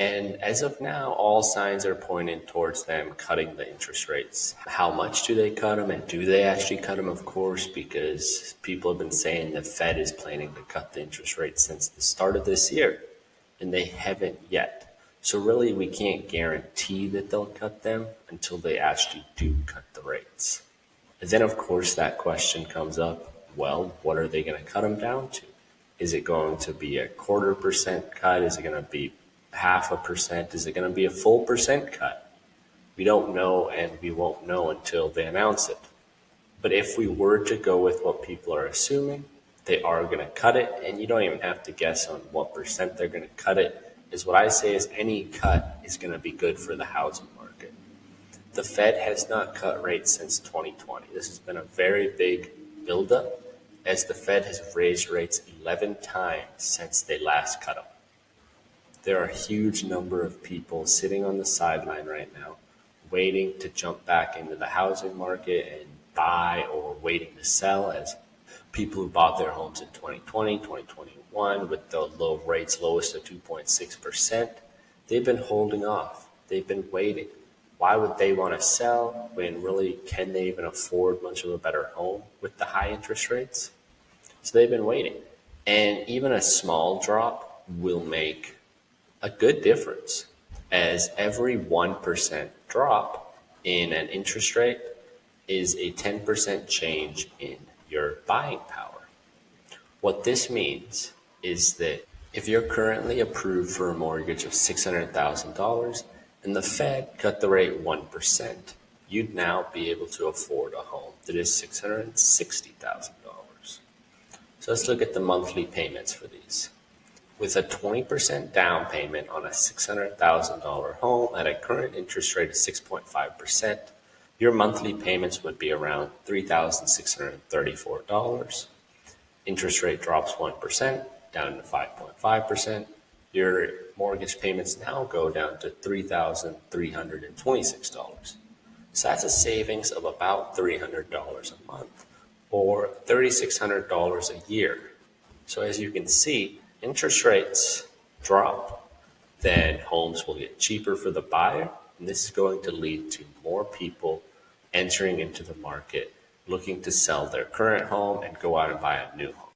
And as of now, all signs are pointing towards them cutting the interest rates. How much do they cut them, and do they actually cut them? Of course, because people have been saying the Fed is planning to cut the interest rates since the start of this year, and they haven't yet. So really, we can't guarantee that they'll cut them until they actually do cut the rates. And then, of course, that question comes up, well, what are they going to cut them down to? Is it going to be a 0.25% cut? Is it going to be 0.5%? Is it going to be a full percent cut? We don't know, and we won't know until they announce it. But if we were to go with what people are assuming, they are going to cut it, and you don't even have to guess on what percent they're going to cut it. Is what I say is any cut is going to be good for the housing market. The Fed has not cut rates since 2020. This has been a very big buildup, as the Fed has raised rates 11 times since they last cut them. There are a huge number of people sitting on the sideline right now, waiting to jump back into the housing market and buy, or waiting to sell, as people who bought their homes in 2020, 2021 with the low rates, lowest of 2.6%, they've been holding off. They've been waiting. Why would they want to sell when really can they even afford much of a better home with the high interest rates? So they've been waiting. And even a small drop will make a good difference, as every 1% drop in an interest rate is a 10% change in your buying power. What this means is that if you're currently approved for a mortgage of $600,000 and the Fed cut the rate 1%, you'd now be able to afford a home that is $660,000. So let's look at the monthly payments for these. With a 20% down payment on a $600,000 home at a current interest rate of 6.5%, your monthly payments would be around $3,634. Interest rate drops 1% down to 5.5%. Your mortgage payments now go down to $3,326. So that's a savings of about $300 a month, or $3,600 a year. So as you can see, interest rates drop, then homes will get cheaper for the buyer, and this is going to lead to more people entering into the market looking to sell their current home and go out and buy a new home.